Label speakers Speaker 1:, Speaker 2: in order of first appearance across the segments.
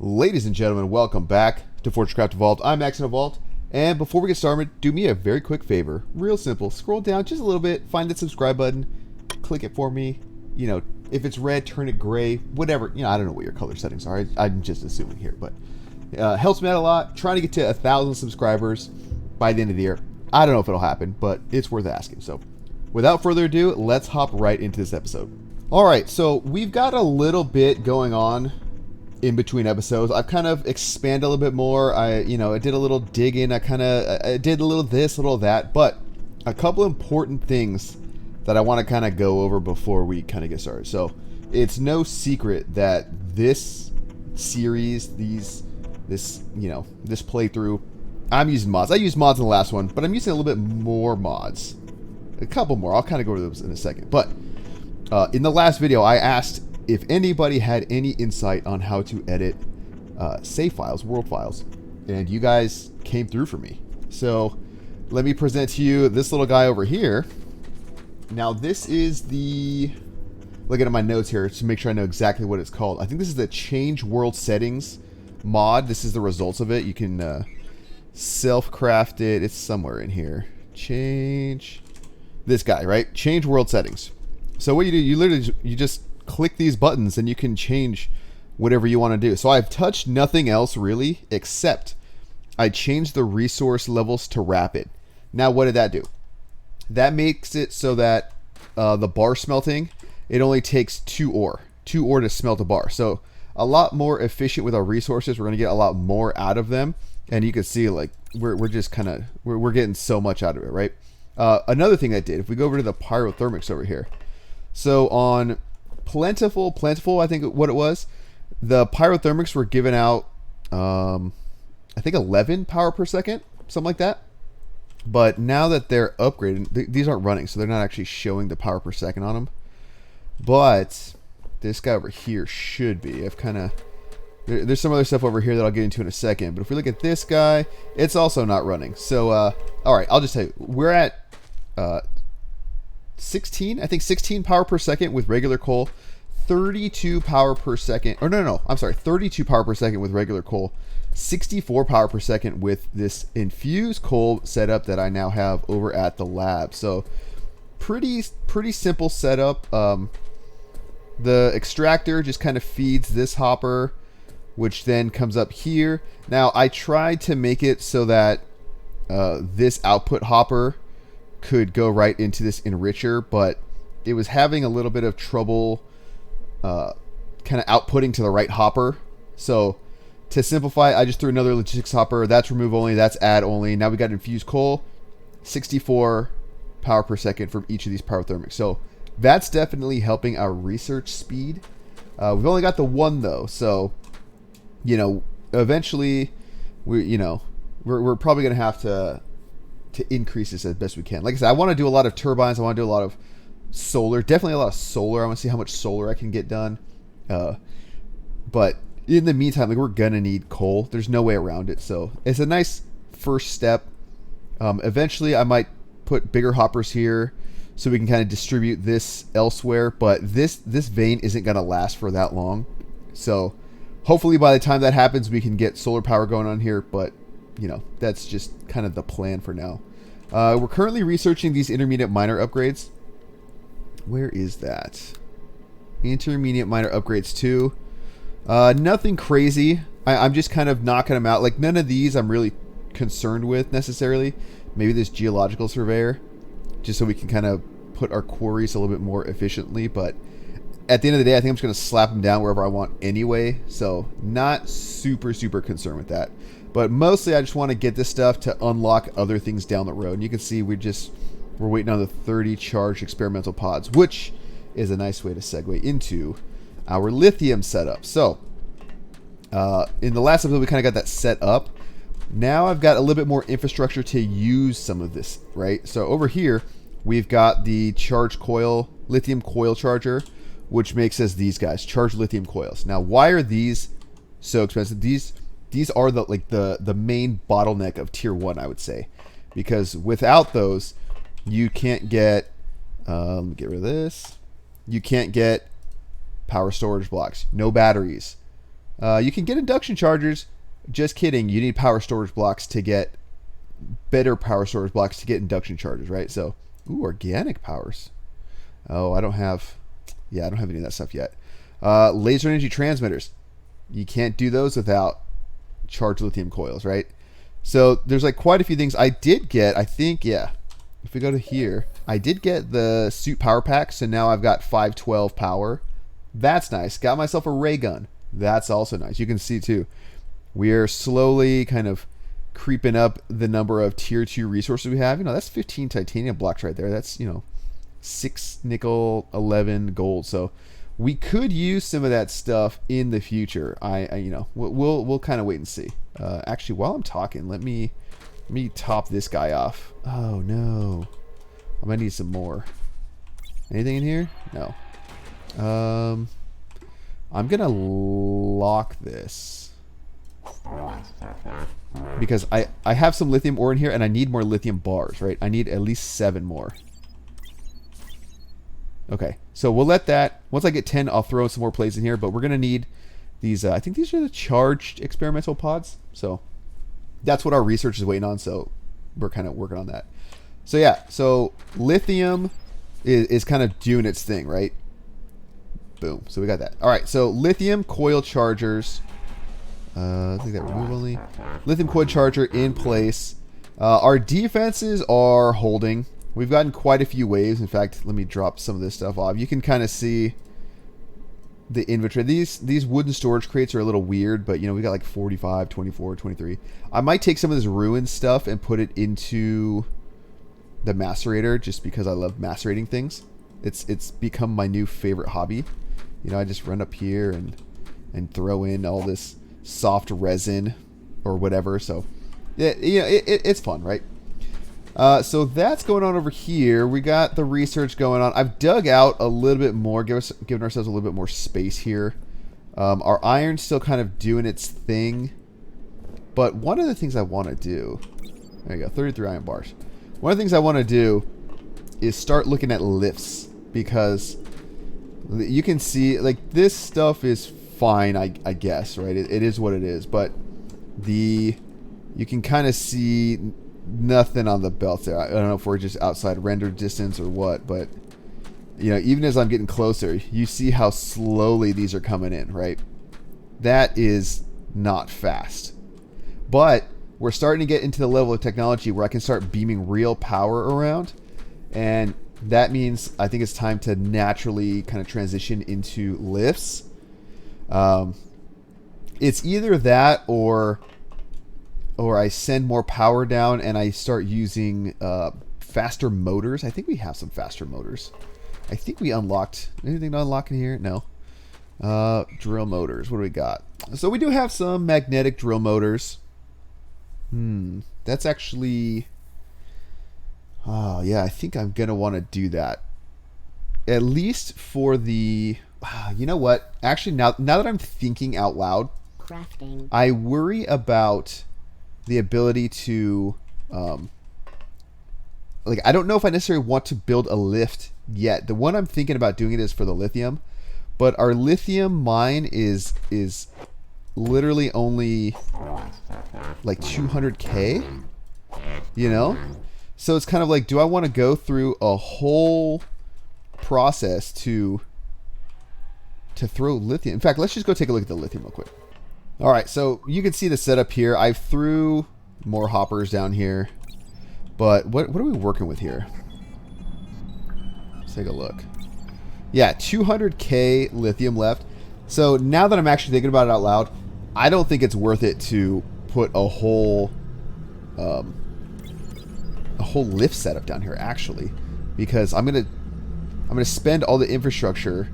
Speaker 1: Ladies and gentlemen, welcome back to FortressCraft Evolved. I'm AxionEvolved, and before we get started, do me a very quick favor. Real simple. Scroll down just a little bit, find that subscribe button, click it for me. You know, if it's red, turn it gray, whatever. You know, I don't know what your color settings are. I'm just assuming here, but helps me out a lot. Trying to get to 1,000 subscribers by the end of the year. I don't know if it'll happen, but it's worth asking. So, without further ado, let's hop right into this episode. All right, so we've got a little bit going on in between episodes. I've kind of expanded a little bit more. I did a little digging. I did a little this, a little that, but a couple important things that I want to kind of go over before we kind of get started. So it's no secret that this series, this playthrough, I'm using mods. I used mods in the last one, but I'm using a little bit more mods. A couple more. I'll kind of go over those in a second. But in the last video, I asked if anybody had any insight on how to edit save files, world files, and you guys came through for me. So let me present to you this little guy over here. Now this is the, looking at my notes here to make sure I know exactly what it's called. I think this is the Change World Settings mod. This is the results of it. You can self-craft it. It's somewhere in here. Change, this guy, right? Change World Settings. So what you do, you just click these buttons and you can change whatever you want to do. So I've touched nothing else really, except I changed the resource levels to rapid. Now what did that do? That makes it so that the bar smelting, it only takes 2 ore to smelt a bar. So a lot more efficient with our resources. We're going to get a lot more out of them. And you can see like we're just kind of, we're getting so much out of it, right? Another thing I did, if we go over to the pyrothermics over here. So on Plentiful, I think what it was, the pyrothermics were given out, I think 11 power per second, something like that. But now that they're upgraded, these aren't running, so they're not actually showing the power per second on them. But this guy over here should be. I've kind of, there's some other stuff over here that I'll get into in a second. But if we look at this guy, it's also not running. So, all right, I'll just tell you, we're at 16 power per second with regular coal, 32 power per second, or no, I'm sorry, 32 power per second with regular coal, 64 power per second with this infused coal setup that I now have over at the lab. So pretty simple setup. The extractor just kind of feeds this hopper, which then comes up here. Now I tried to make it so that this output hopper could go right into this enricher, but it was having a little bit of trouble kind of outputting to the right hopper. So to simplify, I just threw another logistics hopper. That's remove only, that's add only. Now we got infused coal, 64 power per second from each of these pyrothermics. So that's definitely helping our research speed. We've only got the one though, so eventually we're probably gonna have to increase this as best we can. Like I said, I want to do a lot of turbines. I want to do a lot of solar. Definitely a lot of solar. I want to see how much solar I can get done. But in the meantime, like, we're going to need coal. There's no way around it. So it's a nice first step. Eventually, I might put bigger hoppers here so we can kind of distribute this elsewhere. But this vein isn't going to last for that long. So hopefully by the time that happens, we can get solar power going on here. But that's just kind of the plan for now. We're currently researching these intermediate miner upgrades. Where is that? Intermediate miner upgrades 2. Nothing crazy. I'm just kind of knocking them out. Like, none of these I'm really concerned with necessarily. Maybe this geological surveyor, just so we can kind of put our quarries a little bit more efficiently. But at the end of the day, I think I'm just going to slap them down wherever I want anyway. So not super concerned with that. But mostly I just want to get this stuff to unlock other things down the road. And you can see we're waiting on the 30 charged experimental pods, which is a nice way to segue into our lithium setup. So in the last episode, we kind of got that set up. Now I've got a little bit more infrastructure to use some of this, right? So over here, we've got the charged coil, lithium coil charger, which makes us these guys, charged lithium coils. Now, why are these so expensive? These are the main bottleneck of tier 1, I would say, because without those, you can't get. Let me get rid of this. You can't get power storage blocks. No batteries. You can get induction chargers. Just kidding. You need power storage blocks to get better power storage blocks to get induction chargers, right? So, ooh, organic powers. Oh, I don't have any of that stuff yet. Laser energy transmitters. You can't do those without charged lithium coils, right? So there's like quite a few things. I did get, I think, yeah. If we go to here, I did get the suit power pack. So now I've got 512 power. That's nice. Got myself a ray gun. That's also nice. You can see too. We're slowly kind of creeping up the number of tier 2 resources we have. You know, that's 15 titanium blocks right there. That's, you know, 6 nickel, 11 gold. So we could use some of that stuff in the future. You know, we'll kind of wait and see. Actually, while I'm talking, let me top this guy off. Oh no, I might need some more. Anything in here? No. I'm gonna lock this because I have some lithium ore in here and I need more lithium bars, right? I need at least 7 more. Okay, so we'll let that, once I get 10, I'll throw some more plates in here, but we're going to need these, I think these are the charged experimental pods. So that's what our research is waiting on, so we're kind of working on that. So yeah, so lithium is kind of doing its thing, right? Boom, so we got that. All right, so lithium coil chargers. I think that remove only. Lithium coil charger in place. Our defenses are holding. We've gotten quite a few waves. In fact, let me drop some of this stuff off. You can kind of see the inventory. These wooden storage crates are a little weird, but you know, we got like 45, 24, 23. I might take some of this ruined stuff and put it into the macerator just because I love macerating things. It's become my new favorite hobby. You know, I just run up here and throw in all this soft resin or whatever. So yeah, it's fun, right? So that's going on over here. We got the research going on. I've dug out a little bit more, giving ourselves a little bit more space here. Our iron's still kind of doing its thing. But one of the things I want to do... There you go, 33 iron bars. One of the things I want to do is start looking at lifts. Because you can see, like, this stuff is fine, I guess, right? It is what it is. But you can kind of see... nothing on the belt there. I don't know if we're just outside render distance or what, but you know, even as I'm getting closer, you see how slowly these are coming in, right? That is not fast. But we're starting to get into the level of technology where I can start beaming real power around, and that means I think it's time to naturally kind of transition into lifts. It's either that or I send more power down and I start using faster motors. I think we have some faster motors. I think we unlocked... anything to unlock in here? No. Drill motors. What do we got? So we do have some magnetic drill motors. That's actually... oh, yeah, I think I'm going to want to do that. At least for the... you know what? Actually, now that I'm thinking out loud, crafting, I worry about... the ability to like, I don't know if I necessarily want to build a lift yet. The one I'm thinking about doing it is for the lithium, but our lithium mine is literally only like 200k, you know? So it's kind of like, do I want to go through a whole process to throw lithium? In fact, let's just go take a look at the lithium real quick. All right, so you can see the setup here. I threw more hoppers down here, but what are we working with here? Let's take a look. Yeah, 200k lithium left. So now that I'm actually thinking about it out loud, I don't think it's worth it to put a whole lift setup down here actually, because I'm gonna spend all the infrastructure.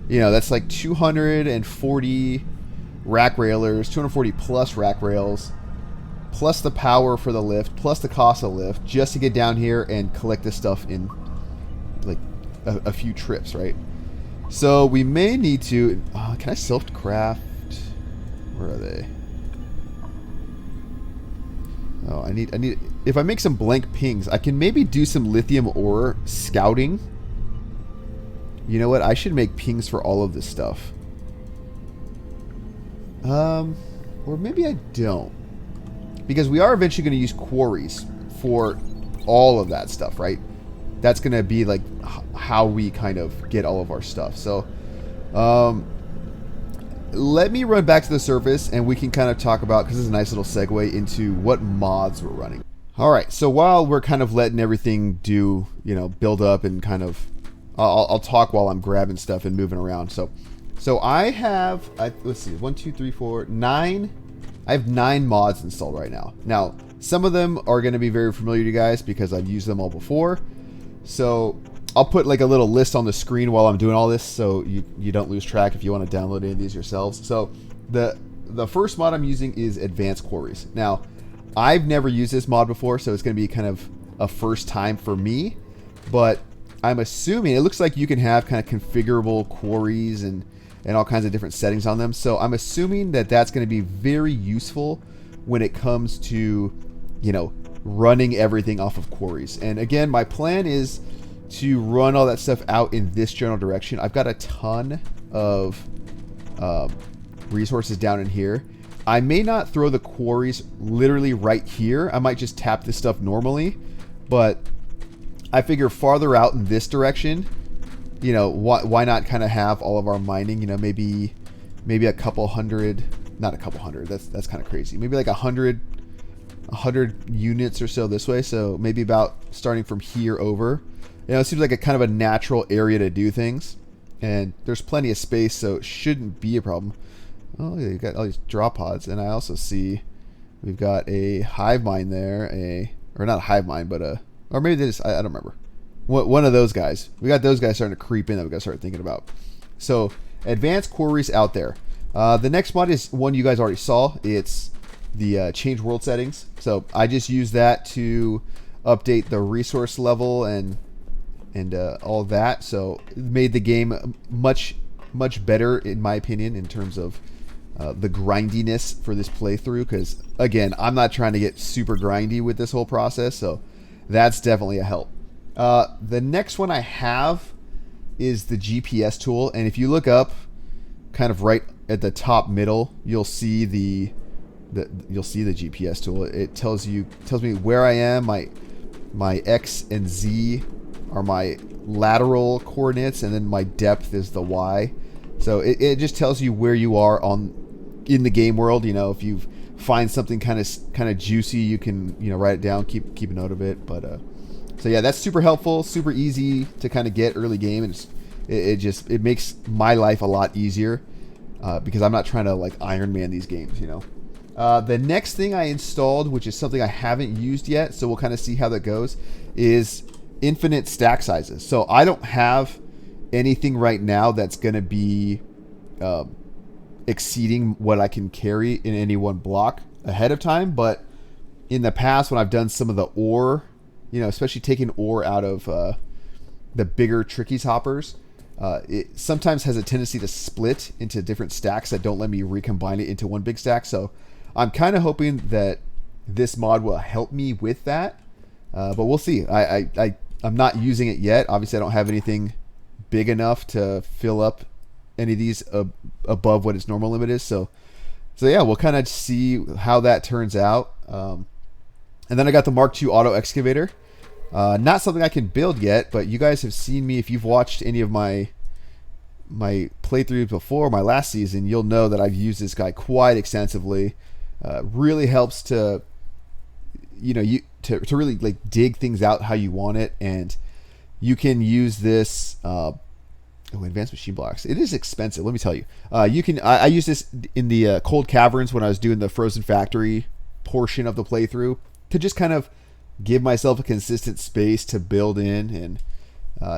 Speaker 1: You know, that's like 240 rack railers, 240 plus rack rails, plus the power for the lift, plus the cost of the lift, just to get down here and collect this stuff in like a few trips, right? So we may need to... can I self-craft? Where are they? Oh, I need... if I make some blank pings, I can maybe do some lithium ore scouting. You know what? I should make pings for all of this stuff. Or maybe I don't. Because we are eventually going to use quarries for all of that stuff, right? That's going to be like how we kind of get all of our stuff. So, let me run back to the surface and we can kind of talk about, because it's a nice little segue into what mods we're running. All right, so while we're kind of letting everything do, you know, build up and kind of, I'll talk while I'm grabbing stuff and moving around. So I have, let's see, 1, 2, 3, 4, 9. I have 9 mods installed right now. Now, some of them are going to be very familiar to you guys because I've used them all before. So I'll put like a little list on the screen while I'm doing all this, so you don't lose track if you want to download any of these yourselves. So the first mod I'm using is Advanced Quarries. Now, I've never used this mod before, so it's going to be kind of a first time for me. But I'm assuming it looks like you can have kind of configurable quarries and all kinds of different settings on them. So I'm assuming that that's going to be very useful when it comes to, you know, running everything off of quarries. And again, my plan is to run all that stuff out in this general direction. I've got a ton of resources down in here. I may not throw the quarries literally right here. I might just tap this stuff normally, but I figure farther out in this direction, you know, why not kind of have all of our mining, you know, maybe a couple hundred, not a couple hundred, that's kind of crazy. Maybe like 100 units or so this way. So maybe about starting from here over. You know, it seems like a kind of a natural area to do things. And there's plenty of space, so it shouldn't be a problem. Oh, yeah, you got all these drop pods. And I also see we've got a hive mine there. Or not a hive mine, but or maybe they just, I don't remember. One of those guys. We got those guys starting to creep in that we got to start thinking about. So, Advanced Quarries out there. The next mod is one you guys already saw. It's the change world settings. So, I just use that to update the resource level and all that. So, it made the game much better, in my opinion, in terms of the grindiness for this playthrough. Because, again, I'm not trying to get super grindy with this whole process. So, that's definitely a help. The next one I have is the GPS tool, and if you look up kind of right at the top middle, you'll see the GPS tool. It tells me where I am. My X and Z are my lateral coordinates, and then my depth is the Y. So it just tells you where you are in the game world. You know, if you find something kind of juicy, you can, you know, write it down, keep a note of it. But so yeah, that's super helpful, super easy to kind of get early game, and it makes my life a lot easier because I'm not trying to like Iron Man these games, you know. The next thing I installed, which is something I haven't used yet, so we'll kind of see how that goes, is infinite stack sizes. So I don't have anything right now that's going to be exceeding what I can carry in any one block ahead of time, but in the past when I've done some of the ore, you know, especially taking ore out of the bigger trickies hoppers, it sometimes has a tendency to split into different stacks that don't let me recombine it into one big stack. So I'm kind of hoping that this mod will help me with that, but we'll see. I'm not using it yet. Obviously, I don't have anything big enough to fill up any of these above what its normal limit is. So yeah, we'll kind of see how that turns out. And then I got the Mk2 Auto-Excavator. Not something I can build yet, but you guys have seen me. If you've watched any of my playthroughs before, my last season, you'll know that I've used this guy quite extensively. Really helps to, you know, to really like dig things out how you want it. And you can use this advanced machine blocks. It is expensive, let me tell you. I use this in the cold caverns when I was doing the frozen factory portion of the playthrough, to just kind of give myself a consistent space to build in. And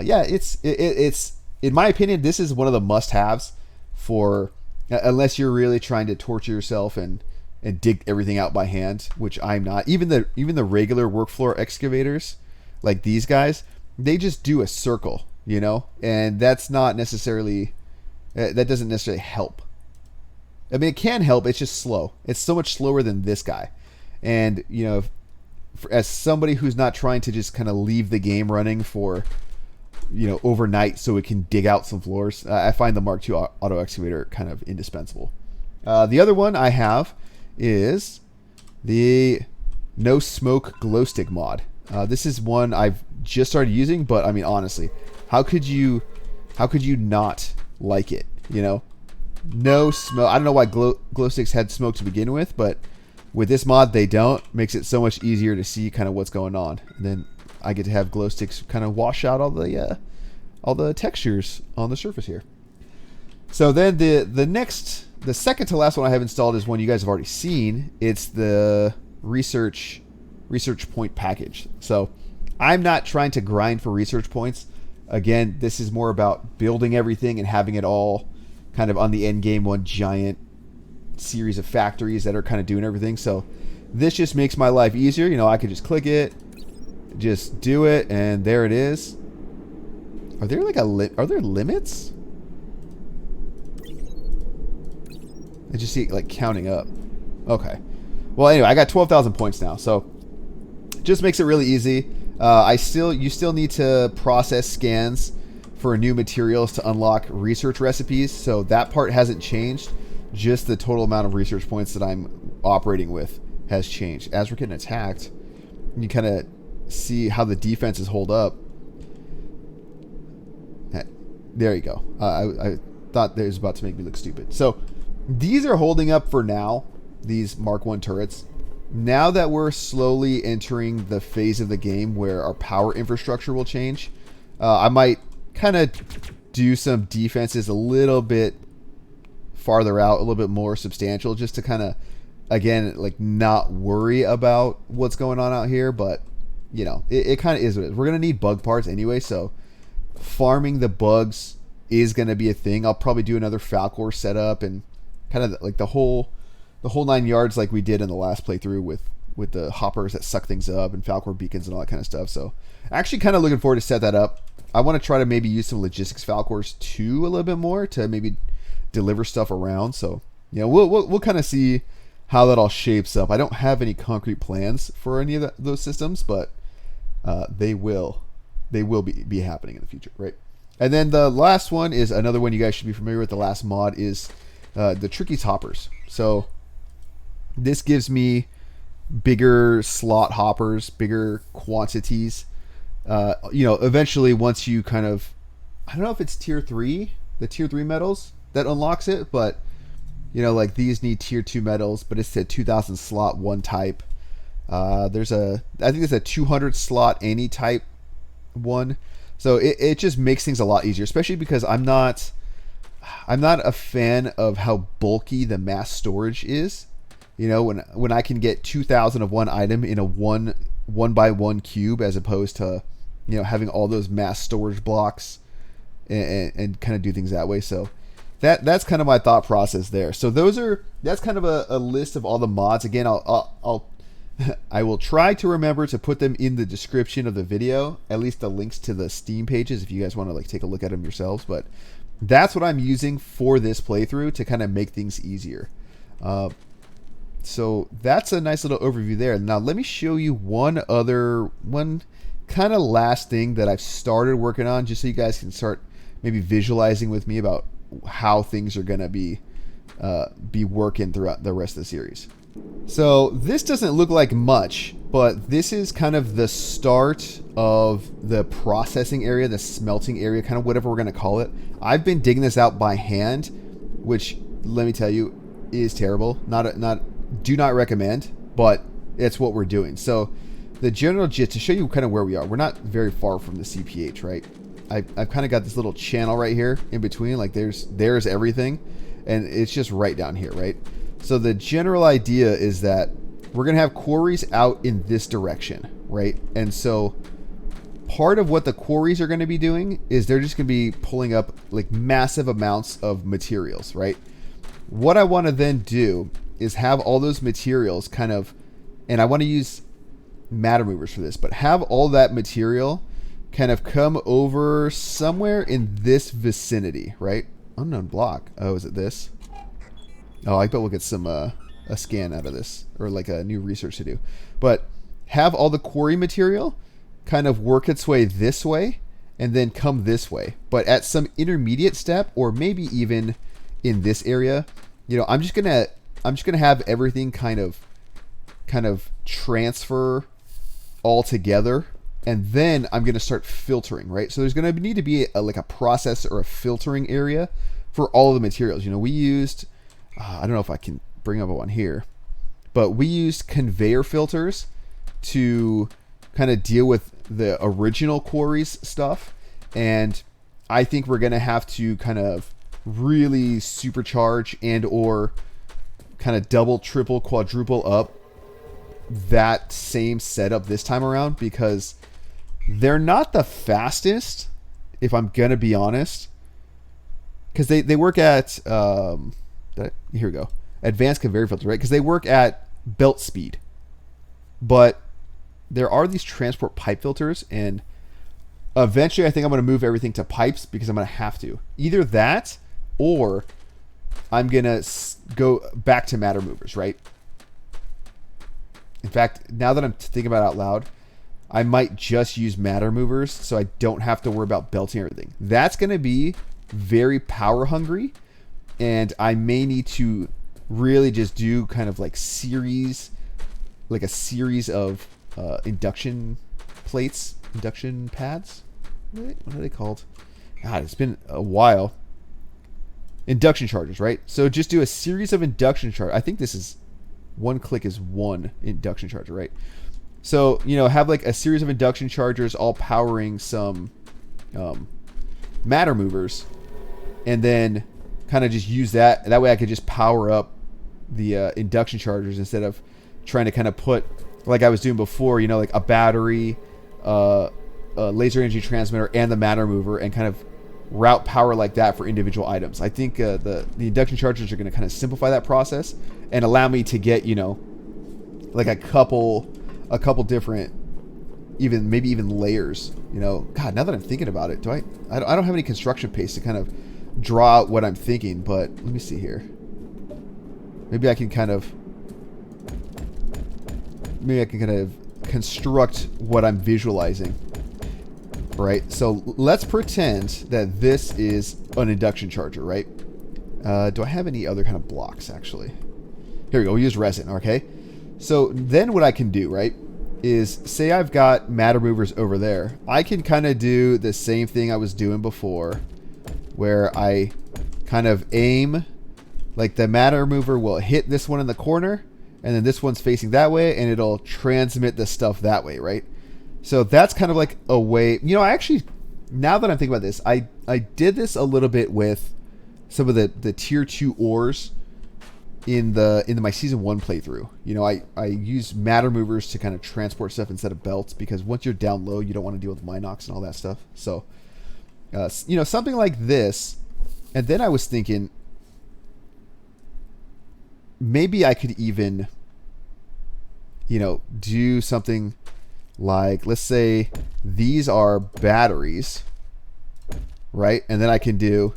Speaker 1: yeah, it's in my opinion, this is one of the must-haves for, unless you're really trying to torture yourself and dig everything out by hand, which I'm not. Even the regular workfloor excavators, like these guys, they just do a circle, you know, and that's not necessarily, that doesn't necessarily help. I mean, it can help. It's just slow. It's so much slower than this guy. And, you know, as somebody who's not trying to just kind of leave the game running for, you know, overnight so it can dig out some floors, I find the Mk2 Auto-Excavator kind of indispensable. The other one I have is the No Smoke Glow Stick mod. This is one I've just started using, but I mean, honestly, how could you not like it? You know, no smoke. I don't know why glow sticks had smoke to begin with, but with this mod they don't. Makes it so much easier to see kind of what's going on, and then I get to have glow sticks kind of wash out all the textures on the surface here. So then the second to last one I have installed is one you guys have already seen. It's the research point package. So I'm not trying to grind for research points. Again, this is more about building everything and having it all kind of on the end game, one giant series of factories that are kind of doing everything. So this just makes my life easier. You know, I could just click it, just do it, and there it is. Are there like are there limits? I just see it like counting up. Okay. Well, anyway, I got 12,000 points now, so just makes it really easy. You still need to process scans for new materials to unlock research recipes, so that part hasn't changed. Just the total amount of research points that I'm operating with has changed. As we're getting attacked, you kind of see how the defenses hold up. There you go. I thought that was about to make me look stupid. So these are holding up for now, these Mark 1 turrets. Now that we're slowly entering the phase of the game where our power infrastructure will change, I might kind of do some defenses a little bit farther out, a little bit more substantial, just to kind of, again, like not worry about what's going on out here. But, you know, it kind of is what it is. We're going to need bug parts anyway, so farming the bugs is going to be a thing. I'll probably do another Falcor setup and kind of like the whole 9 yards like we did in the last playthrough with the hoppers that suck things up and Falcor beacons and all that kind of stuff. So actually kind of looking forward to set that up. I want to try to maybe use some logistics Falcors too a little bit more to maybe deliver stuff around. So, you know, we'll kind of see how that all shapes up. I don't have any concrete plans for any of those systems, but they will be happening in the future, right? And then the last one is another one you guys should be familiar with. The last mod is the Tricky Hoppers. So this gives me bigger slot hoppers, bigger quantities. You know, eventually once you kind of, I don't know if it's tier 3, the tier 3 metals that unlocks it, but you know, like these need tier 2 metals, but it's a 2000 slot one type. I think there's a 200 slot any type one. So it just makes things a lot easier, especially because I'm not a fan of how bulky the mass storage is. You know, when I can get 2,000 of one item in a one by one cube, as opposed to, you know, having all those mass storage blocks and kind of do things that way. So that's kind of my thought process there. So that's kind of a list of all the mods. Again, I will try to remember to put them in the description of the video, at least the links to the Steam pages if you guys want to like take a look at them yourselves. But that's what I'm using for this playthrough to kind of make things easier. So that's a nice little overview there. Now let me show you one kind of last thing that I've started working on, just so you guys can start maybe visualizing with me about how things are going to be working throughout the rest of the series. So this doesn't look like much, but this is kind of the start of the processing area, the smelting area, kind of whatever we're going to call it. I've been digging this out by hand, which let me tell you is terrible. Do not recommend, but it's what we're doing. So the general gist, to show you kind of where we are, we're not very far from the CPH, right? I've kind of got this little channel right here in between, like there's everything, and it's just right down here, right? So the general idea is that we're going to have quarries out in this direction, right? And so part of what the quarries are going to be doing is they're just going to be pulling up like massive amounts of materials, right? What I want to then do is have all those materials kind of, and I want to use matter movers for this, but have all that material kind of come over somewhere in this vicinity, right? Unknown block. Oh, is it this? Oh, I bet we'll get some a scan out of this, or like a new research to do. But have all the quarry material kind of work its way this way and then come this way. But at some intermediate step, or maybe even in this area, I'm just gonna have everything kind of transfer all together, and then I'm gonna start filtering, right? So there's gonna need to be like a process or a filtering area for all of the materials. We used, I don't know if I can bring up one here, but we used conveyor filters to kind of deal with the original Quarrys stuff, and I think we're gonna have to kind of really supercharge and or kind of double, triple, quadruple up that same setup this time around, because they're not the fastest, if I'm gonna be honest, because they work at here we go, advanced conveyor filters, right? Because they work at belt speed, but there are these transport pipe filters, and eventually I think I'm going to move everything to pipes, because I'm going to have to. Either that, or I'm going to go back to matter movers, right? In fact, now that I'm thinking about it out loud, I might just use matter movers so I don't have to worry about belting everything. That's going to be very power hungry, and I may need to really just do kind of like a series of induction plates, induction pads. What are they called? God, it's been a while. Induction chargers, right? So just do a series of induction chargers. I think this is one click is one induction charger, right? So, have like a series of induction chargers all powering some matter movers, and then kind of just use that. That way I could just power up the induction chargers instead of trying to kind of put, like I was doing before, like a battery, a laser energy transmitter, and the matter mover, and kind of route power like that for individual items. I think the induction chargers are going to kind of simplify that process and allow me to get, like a couple different, maybe even layers. God, now that I'm thinking about it, I don't have any construction paste to kind of draw out what I'm thinking, but let me see here. Maybe I can kind of construct what I'm visualizing. Right, so let's pretend that this is an induction charger, right? Do I have any other kind of blocks, actually? Here we go, we'll use resin, okay? So then what I can do, right, is say I've got matter movers over there. I can kind of do the same thing I was doing before, where I kind of aim, like the matter mover will hit this one in the corner, and then this one's facing that way, and it'll transmit the stuff that way, right? So that's kind of like a way, I actually, now that I'm thinking about this, I did this a little bit with some of the tier 2 ores in my season 1 playthrough. I use matter movers to kind of transport stuff instead of belts, because once you're down low, you don't want to deal with Minox and all that stuff. So, something like this. And then I was thinking, maybe I could even, do something like, let's say these are batteries, right? And then I can do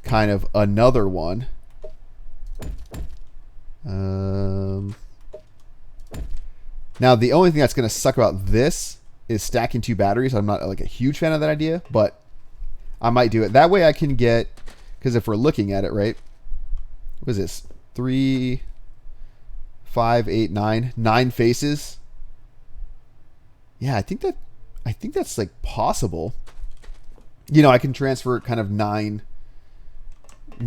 Speaker 1: kind of another one. Now, the only thing that's going to suck about this is stacking 2 batteries. I'm not like a huge fan of that idea, but I might do it. That way I can get, because if we're looking at it, right? What is this? 3, 5, 8, 9. 9 faces. Yeah, I think that's like possible. I can transfer kind of 9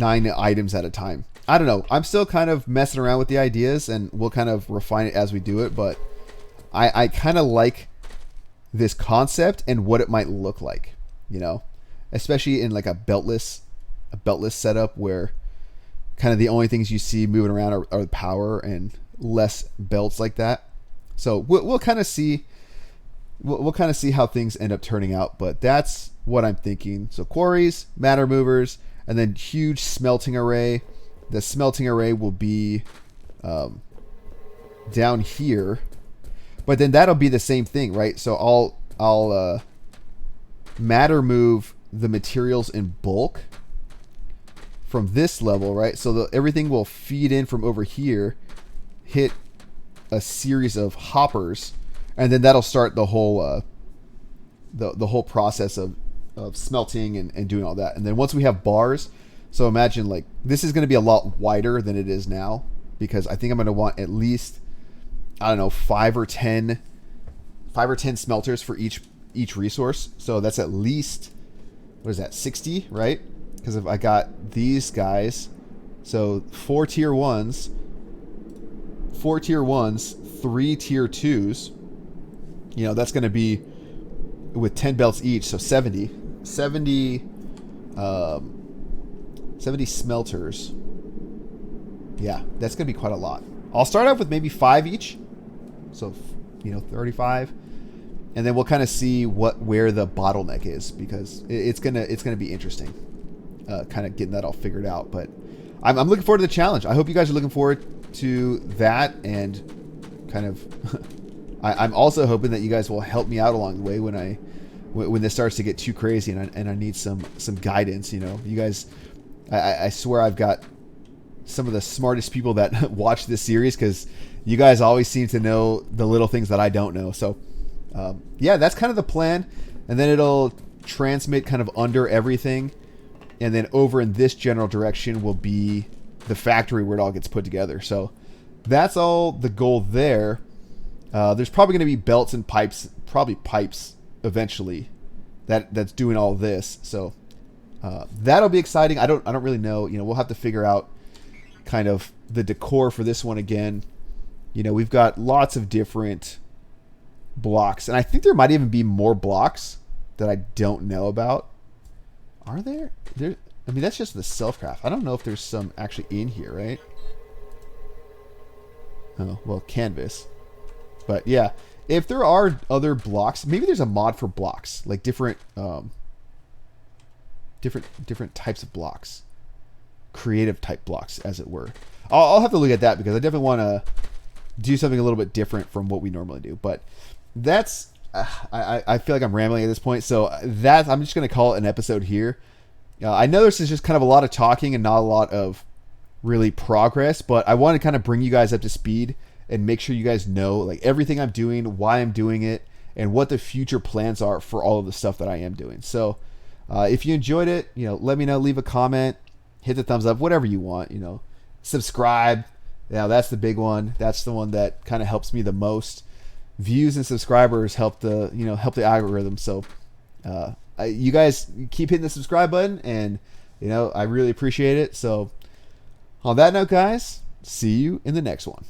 Speaker 1: items at a time. I don't know. I'm still kind of messing around with the ideas, and we'll kind of refine it as we do it, but I kind of like this concept and what it might look like, especially in like a beltless setup where kind of the only things you see moving around are the power and less belts like that. So we'll kind of see. We'll kind of see how things end up turning out, but that's what I'm thinking. So quarries, matter movers, and then huge smelting array. The smelting array will be down here, but then that'll be the same thing, right? So I'll matter move the materials in bulk from this level, right? So everything will feed in from over here, hit a series of hoppers, and then that'll start the whole the whole process of smelting and doing all that. And then once we have bars, So imagine like this is going to be a lot wider than it is now, because I think I'm going to want at least, I don't know, 5 or 10 smelters for each resource. So that's at least, what is that, 60, right? Because if I got these guys, so 4 tier 1s, 3 tier 2s, you know, that's going to be with 10 belts each, so 70 smelters. Yeah, that's going to be quite a lot. I'll start off with maybe 5 each, so, you know, 35, and then we'll kind of see where the bottleneck is, because it's gonna be interesting, kind of getting that all figured out. But I'm looking forward to the challenge. I hope you guys are looking forward to that, and kind of I'm also hoping that you guys will help me out along the way when this starts to get too crazy, and I need some guidance. You know, you guys, I swear I've got some of the smartest people that watch this series, because you guys always seem to know the little things that I don't know. So yeah, that's kind of the plan, and then it'll transmit kind of under everything, and then over in this general direction will be the factory where it all gets put together. So that's all the goal there. There's probably going to be belts and pipes, probably pipes eventually, that's doing all this. So that'll be exciting. I don't really know. You know, we'll have to figure out kind of the decor for this one again. You know, we've got lots of different blocks, and I think there might even be more blocks that I don't know about. Are there? I mean, that's just the self-craft. I don't know if there's some actually in here, right? Oh, well, canvas. But yeah, if there are other blocks, maybe there's a mod for blocks, like different types of blocks, creative type blocks, as it were. I'll have to look at that, because I definitely want to do something a little bit different from what we normally do. But that's I feel like I'm rambling at this point, so I'm just going to call it an episode here. I know this is just kind of a lot of talking and not a lot of really progress, but I want to kind of bring you guys up to speed and make sure you guys know like everything I'm doing, why I'm doing it, and what the future plans are for all of the stuff that I am doing. So if you enjoyed it, you know, let me know, leave a comment, hit the thumbs up, whatever you want, you know, subscribe. Now that's the big one. That's the one that kind of helps me the most. Views and subscribers help the algorithm. So you guys keep hitting the subscribe button, and you know, I really appreciate it. So on that note, guys, see you in the next one.